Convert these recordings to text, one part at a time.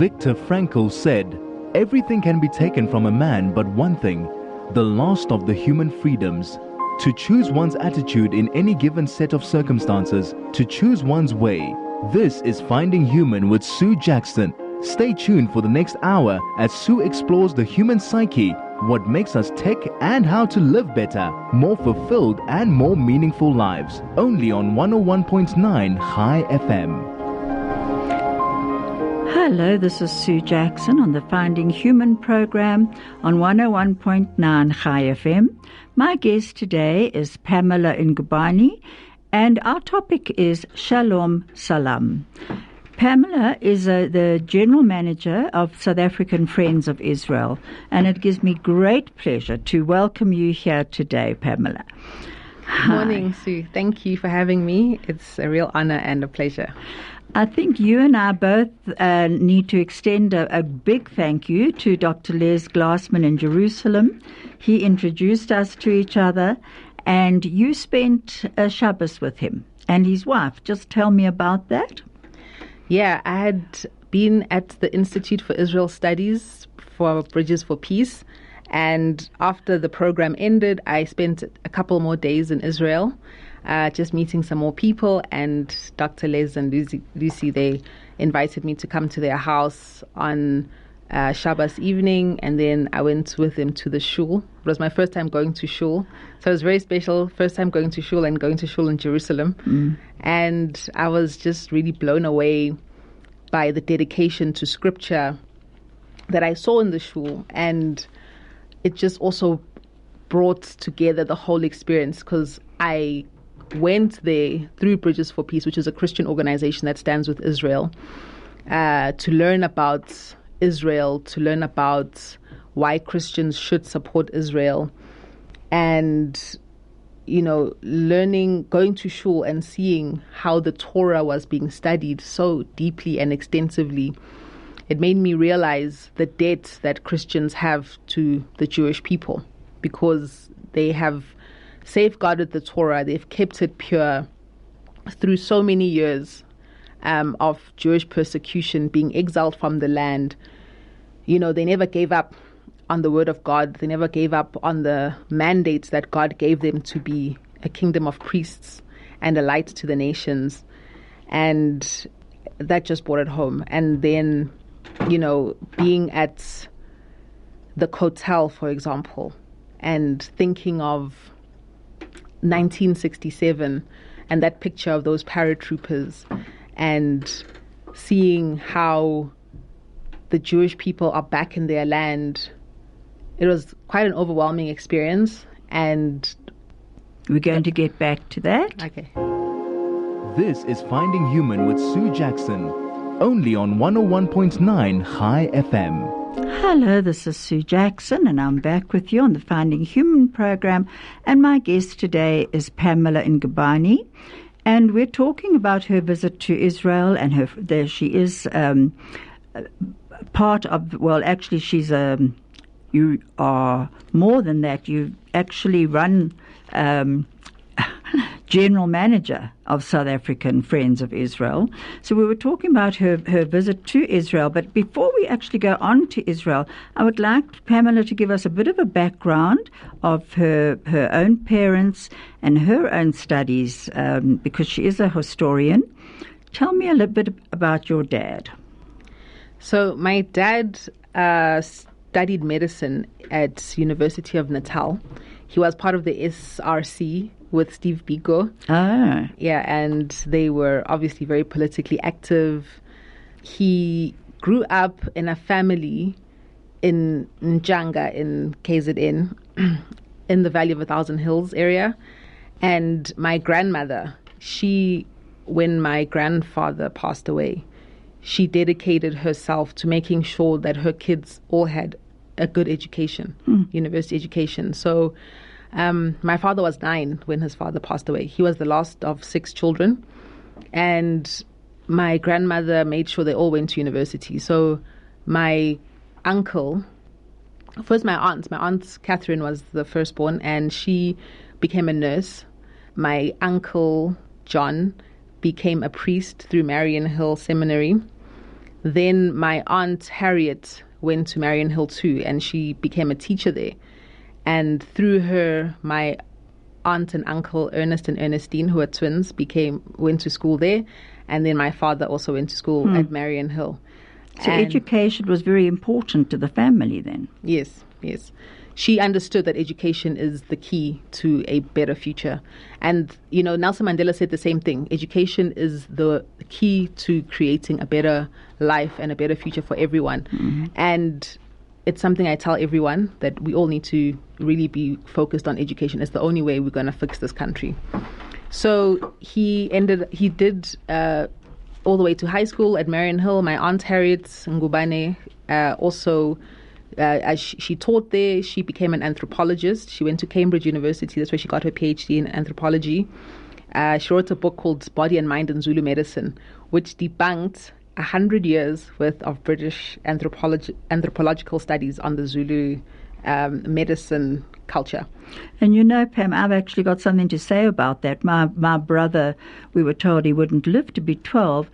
Viktor Frankl said, "Everything can be taken from a man but one thing, the last of the human freedoms. To choose one's attitude in any given set of circumstances, to choose one's way." This is Finding Human with Sue Jackson. Stay tuned for the next hour as Sue explores the human psyche, what makes us tick, and how to live better, more fulfilled and more meaningful lives. Only on 101.9 High FM. Hello, this is Sue Jackson on the Finding Human program on 101.9 High FM. My guest today is Pamela Ngubane, and our topic is Shalom Salam. Pamela is the General Manager of South African Friends of Israel, and it gives me great pleasure to welcome you here today, Pamela. Good morning, Sue. Thank you for having me. It's a real honor and a pleasure. I think you and I both need to extend a big thank you to Dr. Les Glassman in Jerusalem. He introduced us to each other, and you spent a Shabbos with him and his wife. Just tell me about that. Yeah, I had been at the Institute for Israel Studies for Bridges for Peace, and after the program ended, I spent a couple more days in Israel, just meeting some more people, and Dr. Les and Lucy, they invited me to come to their house on Shabbos evening, and then I went with them to the shul. It was my first time going to shul, so it was very special, first time going to shul and going to shul in Jerusalem. And I was just really blown away by the dedication to scripture that I saw in the shul, and it just also brought together the whole experience, because I went there through Bridges for Peace, which is a Christian organization that stands with Israel, to learn about Israel, to learn about why Christians should support Israel, and going to shul and seeing how the Torah was being studied so deeply and extensively. It made me realize the debt that Christians have to the Jewish people, because they have safeguarded the Torah, they've kept it pure through so many years of Jewish persecution, being exiled from the land. They never gave up on the word of God. They never gave up on the mandates that God gave them to be a kingdom of priests and a light to the nations. And that just brought it home. And then, being at the Kotel, for example, and thinking of 1967 and that picture of those paratroopers, and seeing how the Jewish people are back in their land. It was quite an overwhelming experience, and we're going to get back to that. Okay. This is Finding Human with Sue Jackson, only on 101.9 High FM. Hello, this is Sue Jackson, and I'm back with you on the Finding Human program, and my guest today is Pamela Ngubane, and we're talking about her visit to Israel, and she is part of, well, actually she's you are more than that. You actually run General Manager of South African Friends of Israel. So we were talking about her visit to Israel, but before we actually go on to Israel, I would like Pamela to give us a bit of a background of her own parents and her own studies, because she is a historian. Tell me a little bit about your dad. So my dad studied medicine at University of Natal. He was part of the SRC with Steve Biko. Ah. Yeah, and they were obviously very politically active. He grew up in a family in Njanga in KZN, in the Valley of a Thousand Hills area. And my grandmother, when my grandfather passed away, she dedicated herself to making sure that her kids all had a good education, university education. So my father was 9 when his father passed away. He was the last of 6 children. And my grandmother made sure they all went to university. So my uncle, first my aunt Catherine was the firstborn, and she became a nurse. My uncle John became a priest through Marion Hill Seminary. Then my aunt Harriet went to Marion Hill too, and she became a teacher there. And through her, my aunt and uncle Ernest and Ernestine, who are twins, went to school there. And then my father also went to school at Marion Hill. So education was very important to the family then. Yes. She understood that education is the key to a better future. And, Nelson Mandela said the same thing. Education is the key to creating a better life and a better future for everyone. Mm-hmm. And it's something I tell everyone, that we all need to really be focused on education. It's the only way we're going to fix this country. So he did all the way to high school at Marion Hill. My aunt Harriet Ngubane also, as she taught there, she became an anthropologist. She went to Cambridge University. That's where she got her PhD in anthropology. She wrote a book called Body and Mind in Zulu Medicine, which debunked 100 years worth of British anthropological studies on the Zulu medicine culture. And Pam, I've actually got something to say about that. My brother, we were told he wouldn't live to be 12,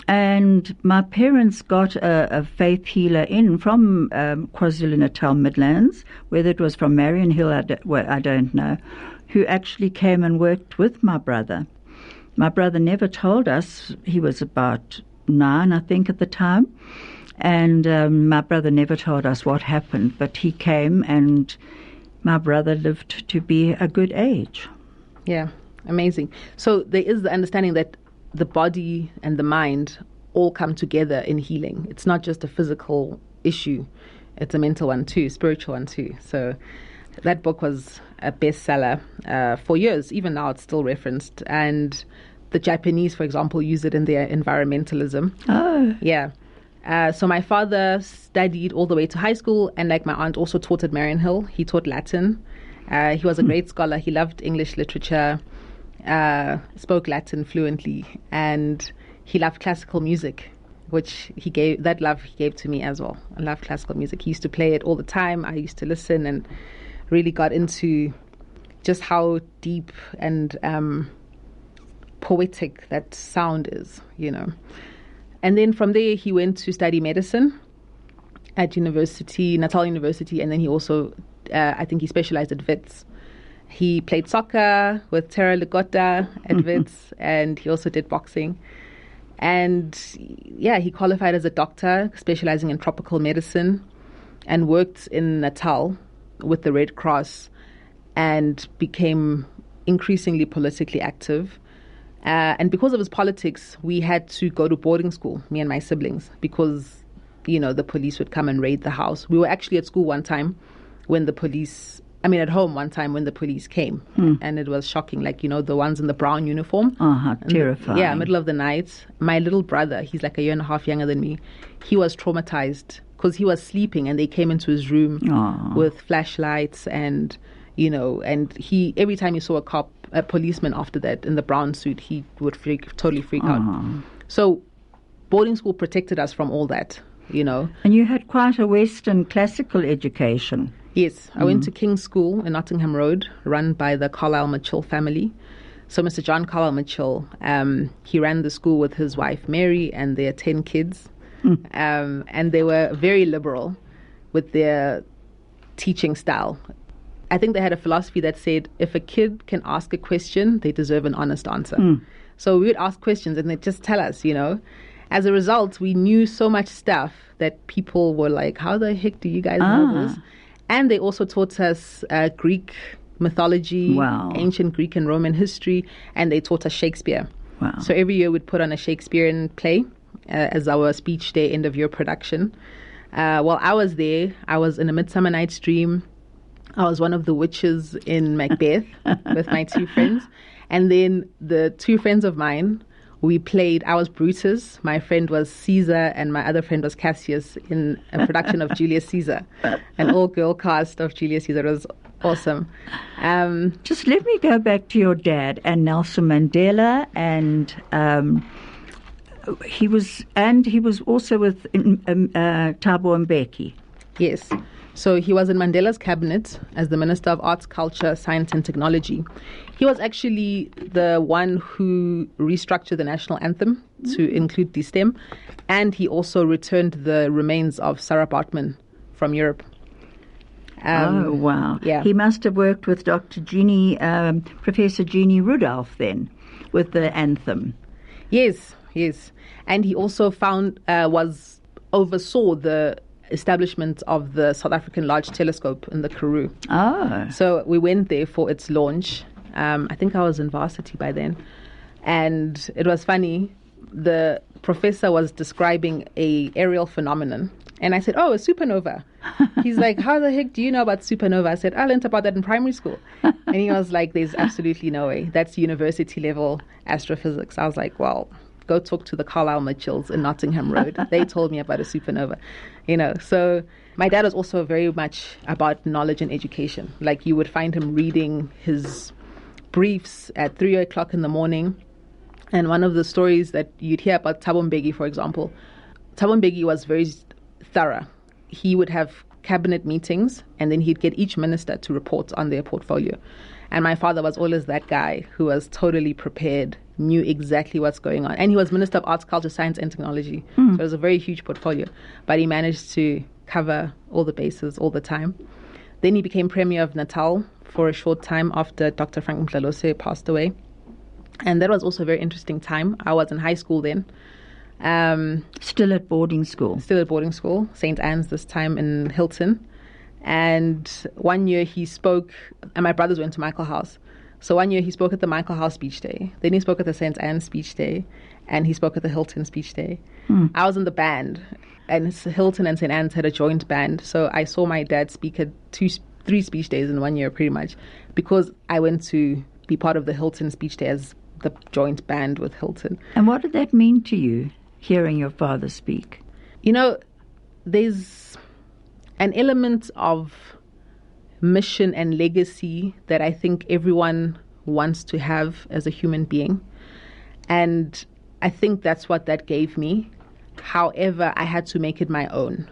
and my parents got a faith healer in from KwaZulu-Natal Midlands, whether it was from Marion Hill, I don't know, who actually came and worked with my brother. My brother never told us. He was about 9, I think, at the time. And my brother never told us what happened, but he came and my brother lived to be a good age. Yeah, amazing. So there is the understanding that the body and the mind all come together in healing. It's not just a physical issue. It's a mental one too, spiritual one too. So that book was a bestseller for years. Even now it's still referenced. And the Japanese, for example, use it in their environmentalism. Oh. Yeah. So my father studied all the way to high school, and like my aunt also taught at Marion Hill. He taught Latin. He was a great scholar. He loved English literature, spoke Latin fluently, and he loved classical music, which he gave to me as well. I love classical music. He used to play it all the time. I used to listen and really got into just how deep and poetic that sound is, And then from there, he went to study medicine at Natal University, and then he also, I think he specialized at Wits. He played soccer with Terra Ligota at Wits, and he also did boxing. And yeah, he qualified as a doctor, specializing in tropical medicine, and worked in Natal with the Red Cross, and became increasingly politically active. And because of his politics, we had to go to boarding school, me and my siblings, because, the police would come and raid the house. We were actually at school one time when at home one time when the police came. And it was shocking, the ones in the brown uniform. Terrifying. Middle of the night. My little brother, he's like a year and a half younger than me, he was traumatized because he was sleeping and they came into his room with flashlights and, and he, every time he saw a policeman after that in the brown suit, he would totally freak out. So boarding school protected us from all that, And you had quite a Western classical education. Yes, I went to King's School in Nottingham Road, run by the Carlisle Mitchell family. So Mr. John Carlisle Mitchell, he ran the school with his wife Mary and their 10 kids. And they were very liberal with their teaching style. I think they had a philosophy that said, if a kid can ask a question, they deserve an honest answer. So we would ask questions and they'd just tell us, As a result, we knew so much stuff that people were like, how the heck do you guys know this? And they also taught us Greek mythology, ancient Greek and Roman history, and they taught us Shakespeare. Wow. So every year we'd put on a Shakespearean play as our speech day end of year production. While I was there, I was in A Midsummer Night's Dream. I was one of the witches in Macbeth with my 2 friends. And then the 2 friends of mine, I was Brutus, my friend was Caesar, and my other friend was Cassius in a production of Julius Caesar, an all-girl cast of Julius Caesar. It was awesome. Just let me go back to your dad and Nelson Mandela, and he was also with Thabo Mbeki. Yes. So he was in Mandela's cabinet as the Minister of Arts, Culture, Science and Technology. He was actually the one who restructured the national anthem to include the stem, and he also returned the remains of Sarah Baartman from Europe. Oh, wow. Yeah. He must have worked with Dr. Jeannie, Professor Jeannie Rudolph then, with the anthem. Yes. And he also oversaw the establishment of the South African Large Telescope in the Karoo. Oh. So we went there for its launch. I think I was in varsity by then. And it was funny. The professor was describing a aerial phenomenon. And I said, oh, a supernova. He's like, how the heck do you know about supernova? I said, I learned about that in primary school. And he was like, there's absolutely no way. That's university level astrophysics. I was like, well, go talk to the Carlisle Mitchells in Nottingham Road. They told me about a supernova. So my dad was also very much about knowledge and education. Like you would find him reading his briefs at 3 o'clock in the morning. And one of the stories that you'd hear about Thabo Mbeki, for example, Thabo Mbeki was very thorough. He would have cabinet meetings and then he'd get each minister to report on their portfolio. And my father was always that guy who was totally prepared, knew exactly what's going on. And he was Minister of Arts, Culture, Science and Technology. So it was a very huge portfolio. But he managed to cover all the bases all the time. Then he became Premier of Natal for a short time after Dr. Frank Mhlalose passed away. And that was also a very interesting time. I was in high school then. Still at boarding school. St. Anne's this time in Hilton. And one year he spoke, and my brothers went to Michael House. So one year he spoke at the Michael House Speech Day. Then he spoke at the St. Anne's Speech Day. And he spoke at the Hilton Speech Day. I was in the band. And Hilton and St. Anne's had a joint band. So I saw my dad speak at 3 speech days in 1 year pretty much. Because I went to be part of the Hilton Speech Day as the joint band with Hilton. And what did that mean to you, hearing your father speak? There's an element of mission and legacy that I think everyone wants to have as a human being. And I think that's what that gave me. However, I had to make it my own.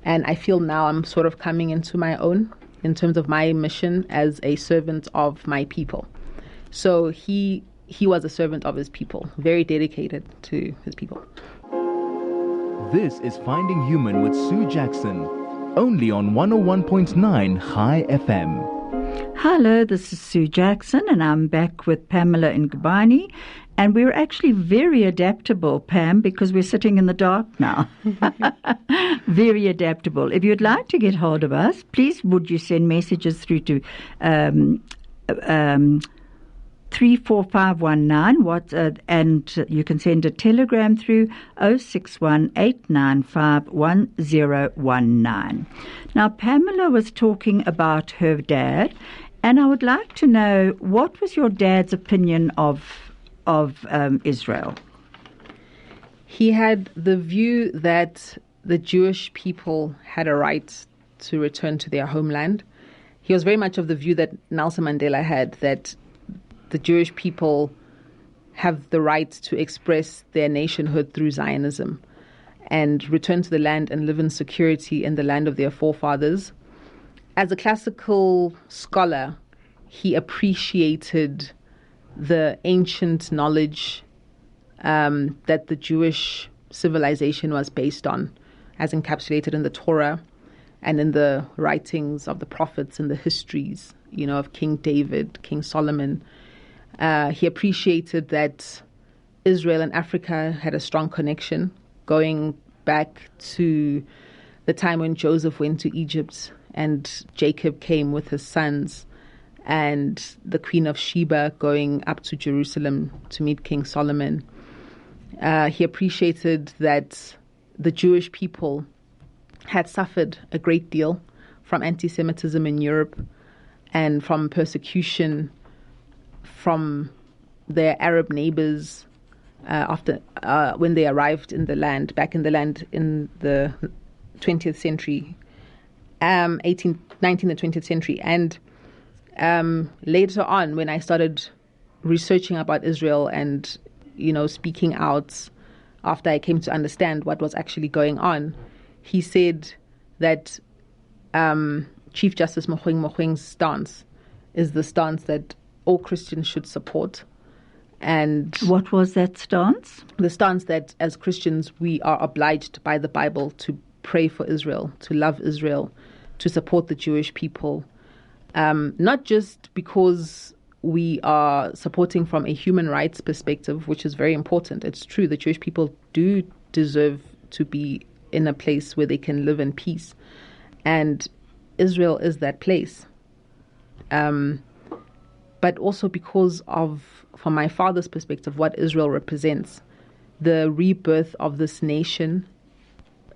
And I feel now I'm sort of coming into my own in terms of my mission as a servant of my people. So he was a servant of his people, very dedicated to his people. This is Finding Human with Sue Jackson, only on 101.9 High FM. Hello, this is Sue Jackson, and I'm back with Pamela Ngubane. And we're actually very adaptable, Pam, because we're sitting in the dark now. Very adaptable. If you'd like to get hold of us, please would you send messages through to 34519, and you can send a telegram through 061-895-1019. Now, Pamela was talking about her dad, and I would like to know, what was your dad's opinion of Israel? He had the view that the Jewish people had a right to return to their homeland. He was very much of the view that Nelson Mandela had, that the Jewish people have the right to express their nationhood through Zionism and return to the land and live in security in the land of their forefathers. As a classical scholar, he appreciated the ancient knowledge that the Jewish civilization was based on, as encapsulated in the Torah and in the writings of the prophets and the histories, of King David, King Solomon. He appreciated that Israel and Africa had a strong connection, going back to the time when Joseph went to Egypt and Jacob came with his sons, and the Queen of Sheba going up to Jerusalem to meet King Solomon. He appreciated that the Jewish people had suffered a great deal from anti-Semitism in Europe and from persecution from their Arab neighbors after when they arrived in the land, back in the land in the 20th century, 19th and 20th century. And later on, when I started researching about Israel and, speaking out after I came to understand what was actually going on, he said that Chief Justice Mogoeng stance is the stance that all Christians should support. And what was that stance? The stance that as Christians we are obliged by the Bible to pray for Israel, to love Israel, to support the Jewish people, not just because we are supporting from a human rights perspective, which is very important. It's true, the Jewish people do deserve to be in a place where they can live in peace. And Israel is that place. But also because of, from my father's perspective, what Israel represents, the rebirth of this nation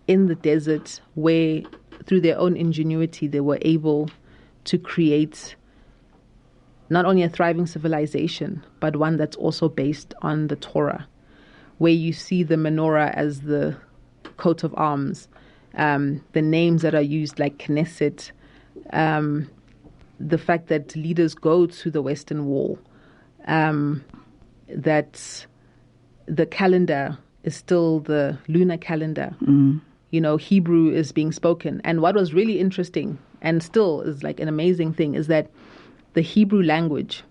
in the desert, where through their own ingenuity they were able to create not only a thriving civilization, but one that's also based on the Torah, where you see the menorah as the coat of arms, the names that are used like Knesset, the fact that leaders go to the Western Wall, that the calendar is still the lunar calendar. You know, Hebrew is being spoken. And what was really interesting, and still is like an amazing thing, is that the Hebrew language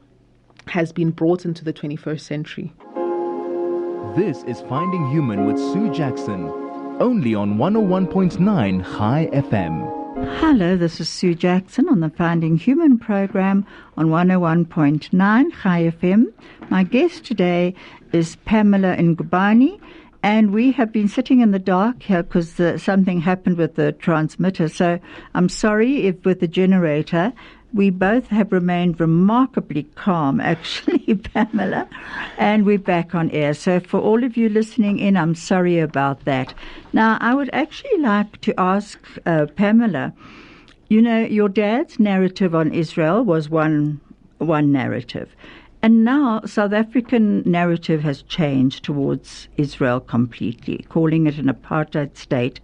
has been brought into the 21st century. This is Finding Human with Sue Jackson, only on 101.9 High FM. Hello, this is Sue Jackson on the Finding Human program on 101.9 High FM. My guest today is Pamela Ngubane, and we have been sitting in the dark here because something happened with the transmitter. So I'm sorry if with the generator. We both have remained remarkably calm, actually, Pamela, and we're back on air. So for all of you listening in, I'm sorry about that. Now, I would actually like to ask Pamela, you know, your dad's narrative on Israel was one narrative. And now South African narrative has changed towards Israel completely, calling it an apartheid state.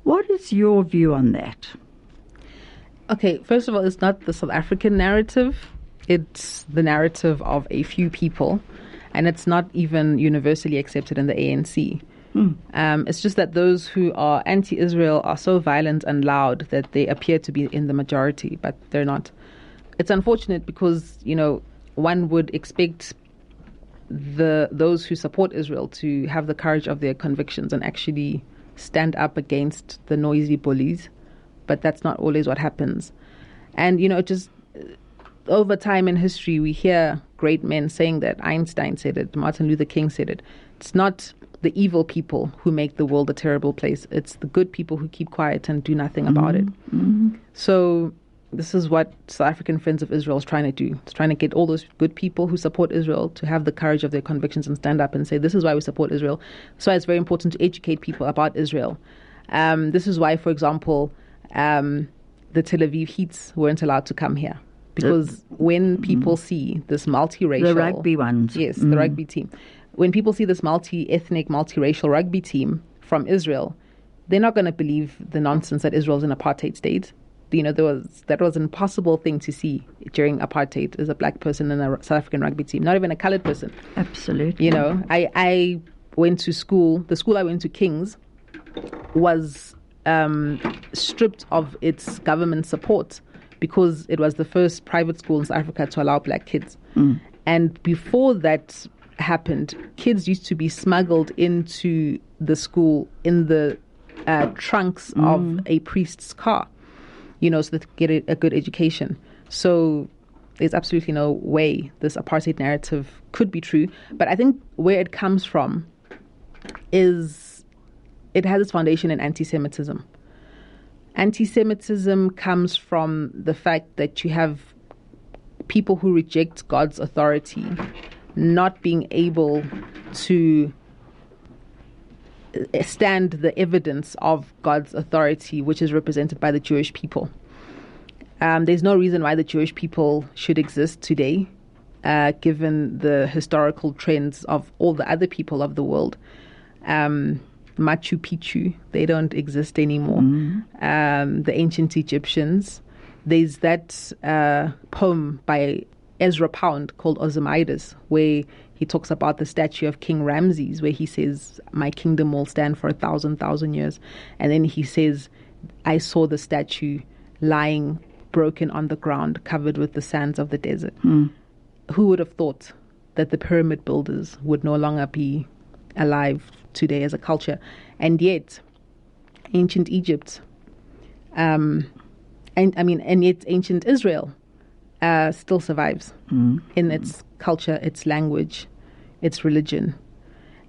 What is your view on that? Okay, first of all, it's not the South African narrative. It's the narrative of a few people, and it's not even universally accepted in the ANC. It's just that those who are anti-Israel are so violent and loud that they appear to be in the majority, but they're not. It's unfortunate because, you know, one would expect those who support Israel to have the courage of their convictions and actually stand up against the noisy bullies. But that's not always what happens. And, you know, just over time in history, we hear great men saying that. Einstein said it, Martin Luther King said it. It's not the evil people who make the world a terrible place. It's the good people who keep quiet and do nothing about it. So this is what South African Friends of Israel is trying to do. It's trying to get all those good people who support Israel to have the courage of their convictions and stand up and say, this is why we support Israel. That's why it's very important to educate people about Israel. This is why, for example, the Tel Aviv Heats weren't allowed to come here, because when people see this multiracial... The rugby ones. Yes, the rugby team. When people see this multi-ethnic, multiracial rugby team from Israel, they're not going to believe the nonsense that Israel's an apartheid state. You know, that was an impossible thing to see during apartheid as a black person in a South African rugby team, not even a colored person. Absolutely. You know, I went to school, the school I went to, King's, was... stripped of its government support because it was the first private school in South Africa to allow black kids. And before that happened, kids used to be smuggled into the school in the trunks of a priest's car, you know, so that they get a good education. So there's absolutely no way this apartheid narrative could be true. But I think where it comes from is it has its foundation in anti-Semitism. Anti-Semitism comes from the fact that you have people who reject God's authority not being able to stand the evidence of God's authority, which is represented by the Jewish people. There's no reason why the Jewish people should exist today, given the historical trends of all the other people of the world. Machu Picchu, they don't exist anymore. The ancient Egyptians. There's that poem by Ezra Pound called Ozymandias, where he talks about the statue of King Ramses, where he says, my kingdom will stand for 1,000 years. And then he says, I saw the statue lying broken on the ground, covered with the sands of the desert. Who would have thought that the pyramid builders would no longer be alive today as a culture? And yet, ancient Egypt, and yet ancient Israel still survives in its culture, its language, its religion.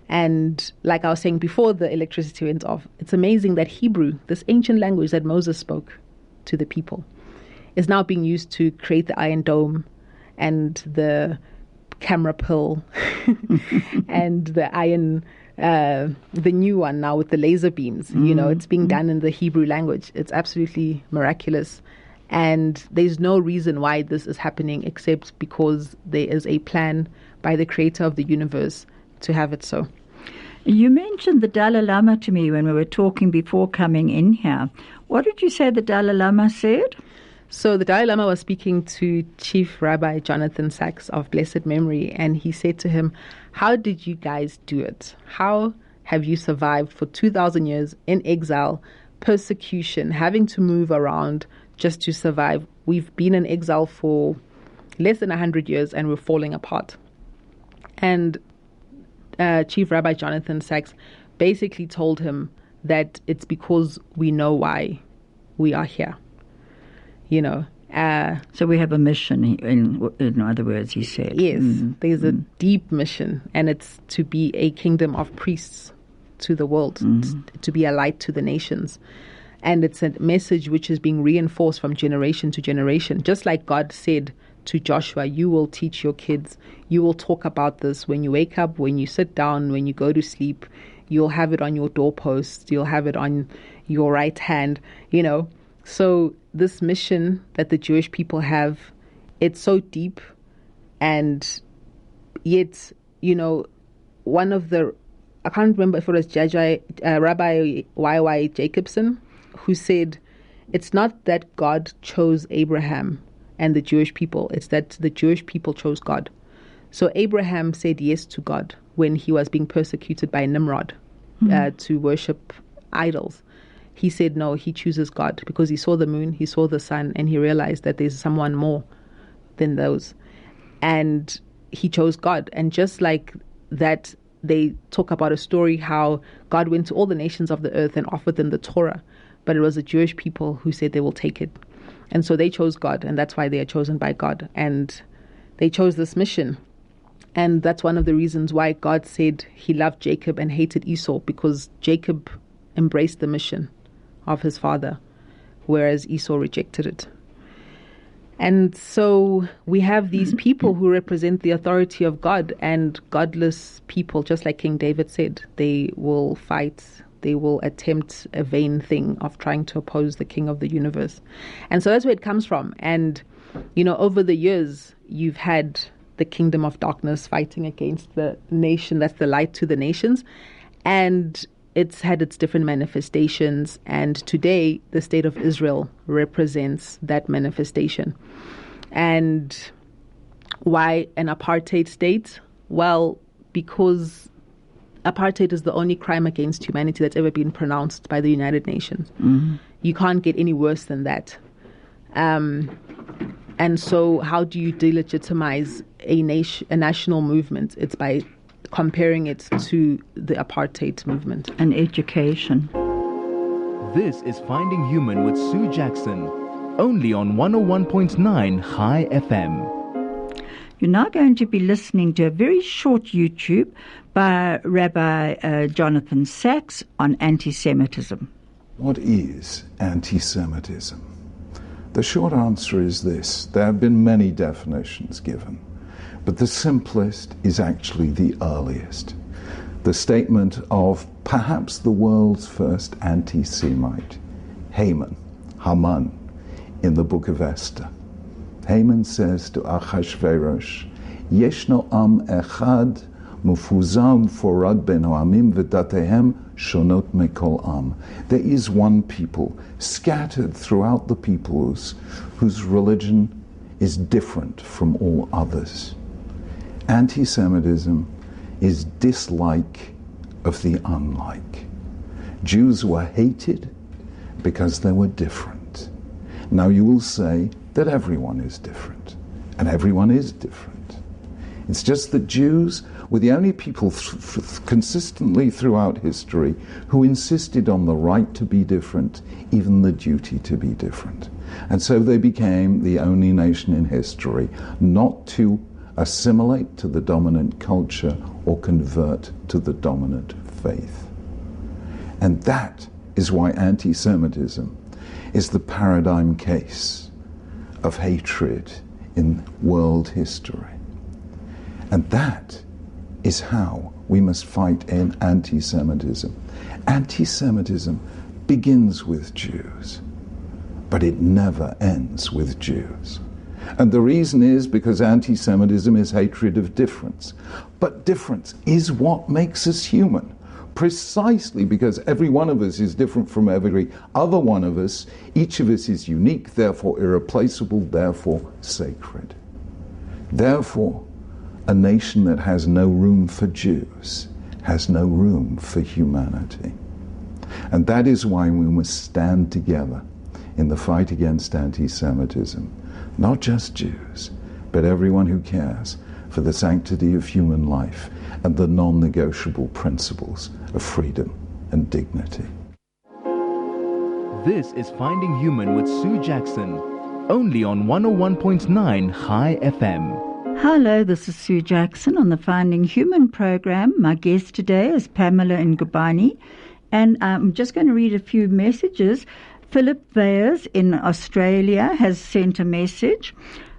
And like I was saying before the electricity went off, it's amazing that Hebrew, this ancient language that Moses spoke to the people, is now being used to create the Iron Dome and the camera pill and the iron, the new one now with the laser beams. It's being done in the Hebrew language. It's absolutely miraculous. And there's no reason why this is happening except because there is a plan by the creator of the universe to have it so. You mentioned the Dalai Lama to me when we were talking before coming in here. What did you say the Dalai Lama said? So the Dalai Lama was speaking to Chief Rabbi Jonathan Sachs of blessed memory, and he said to him, how did you guys do it? How have you survived for 2,000 years in exile, persecution, having to move around just to survive? We've been in exile for less than 100 years and we're falling apart. And Chief Rabbi Jonathan Sachs basically told him that it's because we know why we are here. So we have a mission, in other words, he said. Yes, there's a deep mission, and it's to be a kingdom of priests to the world, to be a light to the nations. And it's a message which is being reinforced from generation to generation. Just like God said to Joshua, you will teach your kids, you will talk about this when you wake up, when you sit down, when you go to sleep, you'll have it on your doorpost, you'll have it on your right hand, So this mission that the Jewish people have, it's so deep, and yet, one of the, I can't remember if it was Rabbi Y.Y. Jacobson, who said, it's not that God chose Abraham and the Jewish people, it's that the Jewish people chose God. So Abraham said yes to God when he was being persecuted by Nimrod to worship idols. He said no, he chooses God because he saw the moon, he saw the sun, and he realized that there's someone more than those. And he chose God. And just like that, they talk about a story how God went to all the nations of the earth and offered them the Torah. But it was the Jewish people who said they will take it. And so they chose God, and that's why they are chosen by God. And they chose this mission. And that's one of the reasons why God said he loved Jacob and hated Esau, because Jacob embraced the mission of his father, whereas Esau rejected it. And so we have these people who represent the authority of God, and godless people, just like King David said, they will fight, they will attempt a vain thing of trying to oppose the king of the universe. And so that's where it comes from. And, over the years, you've had the kingdom of darkness fighting against the nation that's the light to the nations. And it's had its different manifestations, and today the state of Israel represents that manifestation. And why an apartheid state? Well, because apartheid is the only crime against humanity that's ever been pronounced by the United Nations. You can't get any worse than that. And so how do you delegitimize a national movement? It's by comparing it to the apartheid movement. And education. This is Finding Human with Sue Jackson, only on 101.9 High FM. You're now going to be listening to a very short YouTube by Rabbi Jonathan Sachs on anti-Semitism. What is anti-Semitism? The short answer is this. There have been many definitions given, but the simplest is actually the earliest. The statement of perhaps the world's first anti-Semite, Haman, in the book of Esther. Haman says to Achashverosh, Yeshno am echad mufuzam forad ben ha'amim v'datehem shonot mekol am. There is one people scattered throughout the peoples whose religion is different from all others. Anti-Semitism is dislike of the unlike. Jews were hated because they were different. Now you will say that everyone is different, and everyone is different. It's just that Jews were the only people consistently throughout history who insisted on the right to be different, even the duty to be different. And so they became the only nation in history not to assimilate to the dominant culture or convert to the dominant faith. And that is why anti-Semitism is the paradigm case of hatred in world history. And that is how we must fight in anti-Semitism. Anti-Semitism begins with Jews, but it never ends with Jews. And the reason is because anti-Semitism is hatred of difference. But difference is what makes us human. Precisely because every one of us is different from every other one of us, each of us is unique, therefore irreplaceable, therefore sacred. Therefore, a nation that has no room for Jews has no room for humanity. And that is why we must stand together in the fight against anti-Semitism. Not just Jews, but everyone who cares for the sanctity of human life and the non-negotiable principles of freedom and dignity. This is Finding Human with Sue Jackson, only on 101.9 High FM. Hello, this is Sue Jackson on the Finding Human program. My guest today is Pamela Ngubane, and I'm just going to read a few messages. Philip Veyers in Australia has sent a message.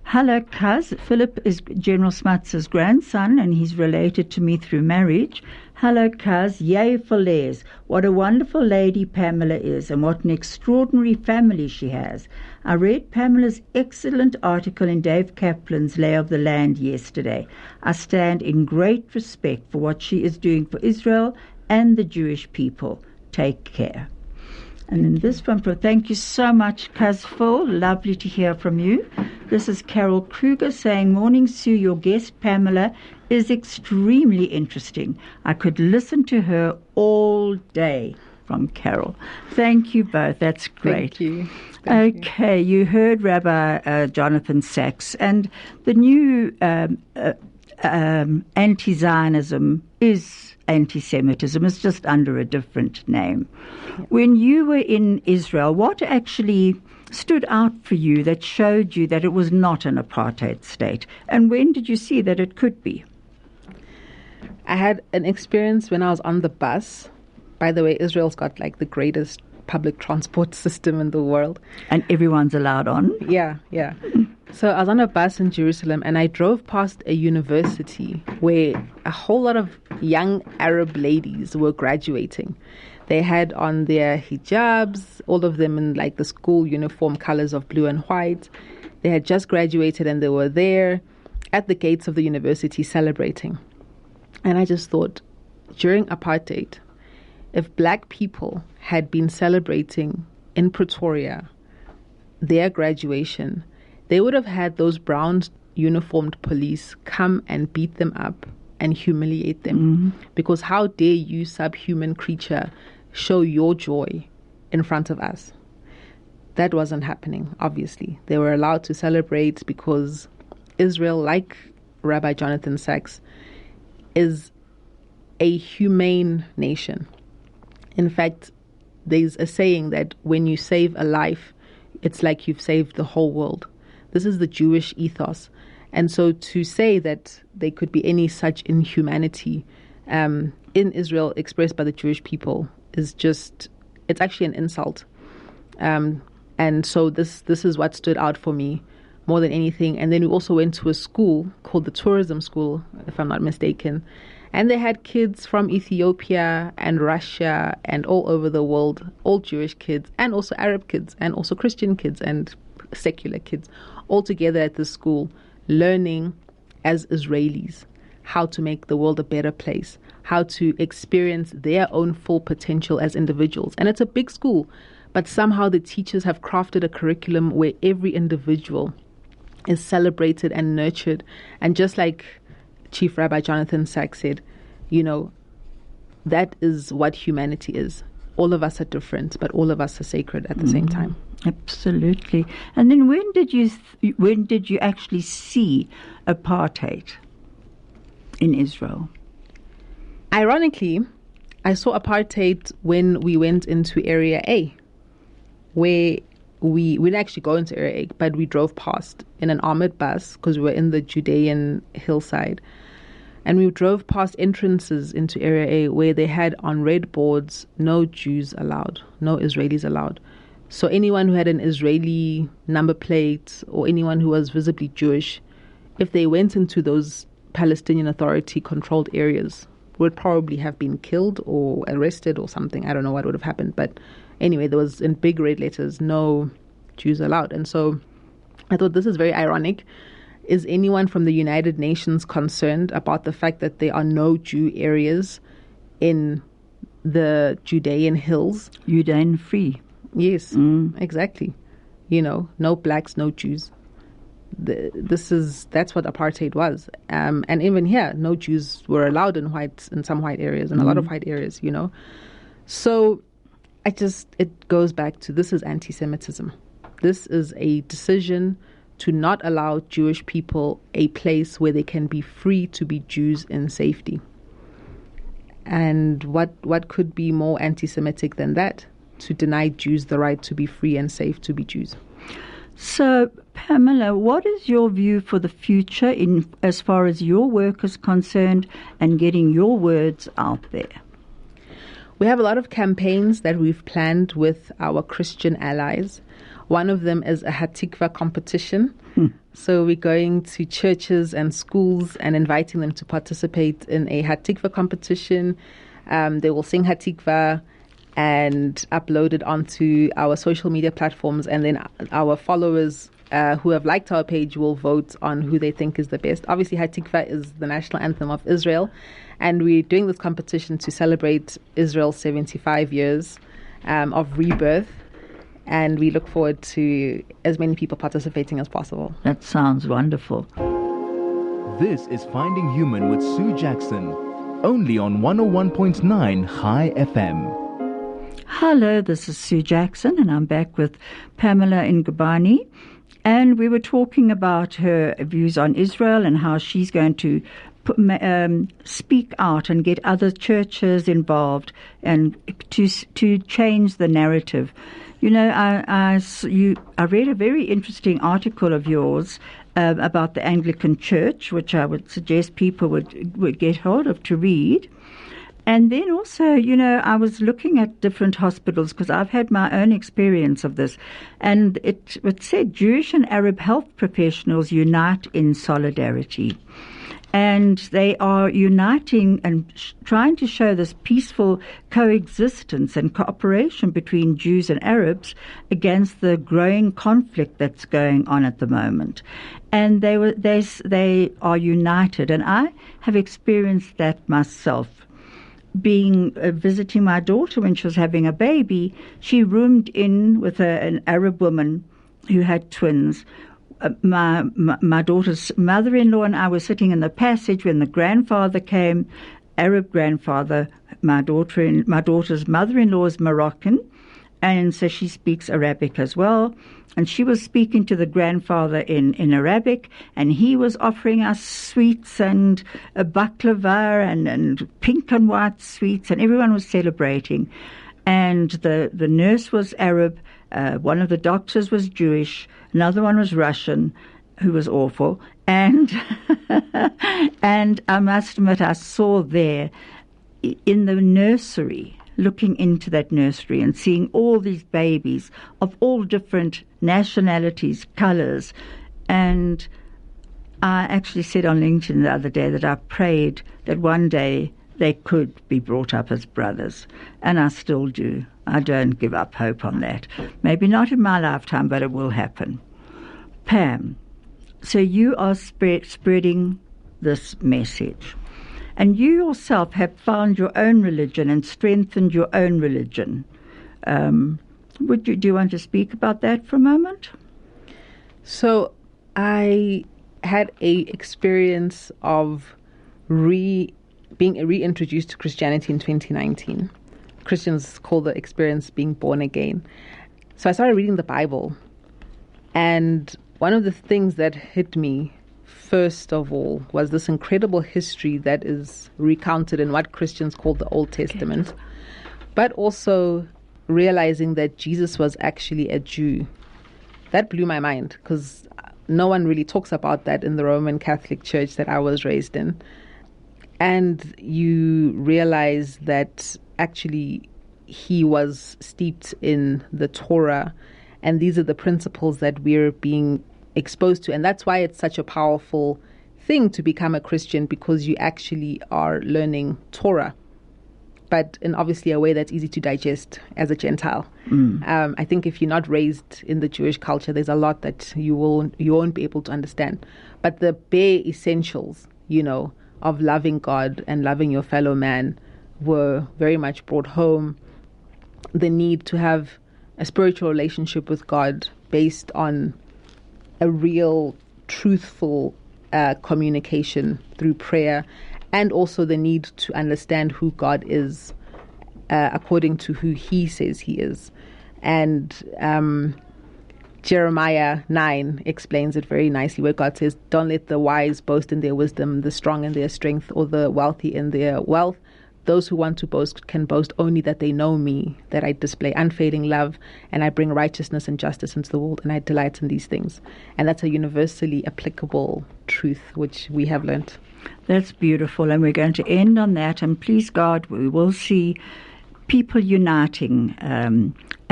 Hello, Cuz. Philip is General Smuts' grandson, and he's related to me through marriage. Hello, Cuz. Yay for Les. What a wonderful lady Pamela is, and what an extraordinary family she has. I read Pamela's excellent article in Dave Kaplan's Lay of the Land yesterday. I stand in great respect for what she is doing for Israel and the Jewish people. Take care. And in this one, thank you so much, Cuz Phil. Lovely to hear from you. This is Carol Kruger saying, Morning, Sue. Your guest, Pamela, is extremely interesting. I could listen to her all day. From Carol. Thank you both. That's great. Thank you. Okay, you heard Rabbi Jonathan Sacks, and the new anti-Zionism is anti-Semitism. It's just under a different name. Yeah. When you were in Israel, what actually stood out for you that showed you that it was not an apartheid state? And when did you see that it could be? I had an experience when I was on the bus. By the way, Israel's got like the greatest public transport system in the world. And everyone's allowed on? Yeah. So I was on a bus in Jerusalem, and I drove past a university where a whole lot of young Arab ladies were graduating. They had on their hijabs, all of them in like the school uniform colors of blue and white. They had just graduated, and they were there at the gates of the university celebrating. And I just thought, during apartheid, if black people had been celebrating in Pretoria their graduation, they would have had those brown uniformed police come and beat them up and humiliate them. Mm-hmm. Because how dare you, subhuman creature, show your joy in front of us? That wasn't happening, obviously. They were allowed to celebrate because Israel, like Rabbi Jonathan Sacks, is a humane nation. In fact, there's a saying that when you save a life, it's like you've saved the whole world. This is the Jewish ethos. And so to say that there could be any such inhumanity in Israel expressed by the Jewish people is just, it's actually an insult. And so this is what stood out for me more than anything. And then we also went to a school called the Tourism School, if I'm not mistaken. And they had kids from Ethiopia and Russia and all over the world, all Jewish kids and also Arab kids and also Christian kids and secular kids, all together at the school, learning as Israelis how to make the world a better place, how to experience their own full potential as individuals. And it's a big school, but somehow the teachers have crafted a curriculum where every individual is celebrated and nurtured. And just like Chief Rabbi Jonathan Sacks said, that is what humanity is. all of us are different, but all of us are sacred at the same time. Absolutely. And then when did you actually see apartheid in Israel? Ironically, I saw apartheid when we went into Area A, where we didn't actually go into Area A, but we drove past in an armored bus because we were in the Judean hillside. And we drove past entrances into Area A where they had on red boards, no Jews allowed, no Israelis allowed. So anyone who had an Israeli number plate or anyone who was visibly Jewish, if they went into those Palestinian Authority-controlled areas, would probably have been killed or arrested or something. I don't know what would have happened. But anyway, there was in big red letters, no Jews allowed. And so I thought this is very ironic. Is anyone from the United Nations concerned about the fact that there are no Jew areas in the Judean hills? Judean free. Yes, exactly. No blacks, no Jews. That's what apartheid was. And even here, no Jews were allowed in some white areas and a lot of white areas, So it goes back to, this is anti-Semitism. This is a decision to not allow Jewish people a place where they can be free to be Jews in safety. And what could be more anti-Semitic than that? To deny Jews the right to be free and safe to be Jews. So, Pamela, what is your view for the future as far as your work is concerned and getting your words out there? We have a lot of campaigns that we've planned with our Christian allies. One of them is a Hatikva competition. So we're going to churches and schools and inviting them to participate in a Hatikva competition. They will sing Hatikva and upload it onto our social media platforms, and then our followers who have liked our page will vote on who they think is the best. Obviously, Hatikva is the national anthem of Israel, and we're doing this competition to celebrate Israel's 75 years of rebirth, and we look forward to as many people participating as possible. That sounds wonderful. This is Finding Human with Sue Jackson, only on 101.9 High FM. Hello, this is Sue Jackson, and I'm back with Pamela Ngubane. And we were talking about her views on Israel and how she's going to speak out and get other churches involved and to change the narrative. I read a very interesting article of yours about the Anglican Church, which I would suggest people would get hold of to read. And then also, I was looking at different hospitals because I've had my own experience of this. And it said Jewish and Arab health professionals unite in solidarity. And they are uniting and trying to show this peaceful coexistence and cooperation between Jews and Arabs against the growing conflict that's going on at the moment. And they are united. And I have experienced that myself. Visiting my daughter when she was having a baby, she roomed in with an Arab woman who had twins. My daughter's mother-in-law and I were sitting in the passage when the grandfather came, Arab grandfather. My daughter's mother-in-law is Moroccan, and so she speaks Arabic as well. And she was speaking to the grandfather in Arabic, and he was offering us sweets and a baklava and pink and white sweets, and everyone was celebrating. And the nurse was Arab, one of the doctors was Jewish, another one was Russian, who was awful. And and I must admit, I saw there in the nursery, looking into that nursery and seeing all these babies of all different nationalities, colors. And I actually said on LinkedIn the other day that I prayed that one day they could be brought up as brothers. And I still do. I don't give up hope on that. Maybe not in my lifetime, but it will happen. Pam, so you are spreading this message. And you yourself have found your own religion and strengthened your own religion. Do you want to speak about that for a moment? So I had a experience of being reintroduced to Christianity in 2019. Christians call the experience being born again. So I started reading the Bible. And one of the things that hit me first of all was this incredible history that is recounted in what Christians call the Old Testament, but also realizing that Jesus was actually a Jew. That blew my mind because no one really talks about that in the Roman Catholic Church that I was raised in. And you realize that actually he was steeped in the Torah, and these are the principles that we're being exposed to. And that's why it's such a powerful thing to become a Christian, because you actually are learning Torah, but in obviously a way that's easy to digest as a Gentile. I think if you're not raised in the Jewish culture, there's a lot that you won't be able to understand. But the bare essentials, of loving God and loving your fellow man were very much brought home. The need to have a spiritual relationship with God based on a real, truthful communication through prayer, and also the need to understand who God is according to who he says he is. And Jeremiah 9 explains it very nicely, where God says, "Don't let the wise boast in their wisdom, the strong in their strength, or the wealthy in their wealth. Those who want to boast can boast only that they know me, that I display unfading love, and I bring righteousness and justice into the world, and I delight in these things." And that's a universally applicable truth, which we have learnt. That's beautiful, and we're going to end on that. And please God, we will see people uniting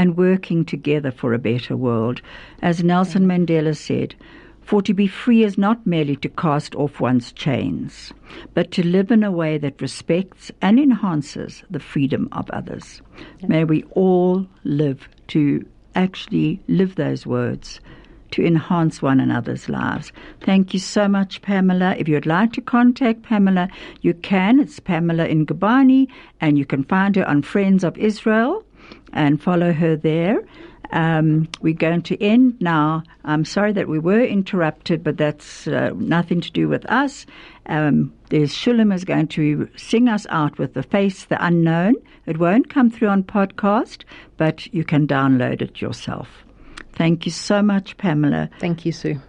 and working together for a better world. As Nelson Mandela said, "For to be free is not merely to cast off one's chains, but to live in a way that respects and enhances the freedom of others." May we all live to actually live those words, to enhance one another's lives. Thank you so much, Pamela. If you'd like to contact Pamela, you can. It's Pamela Ngubane, and you can find her on Friends of Israel and follow her there. We're going to end now. I'm sorry that we were interrupted, but that's nothing to do with us. There's Shulam is going to sing us out with "The Face, the Unknown." It won't come through on podcast, but you can download it yourself. Thank you so much, Pamela. Thank you, Sue.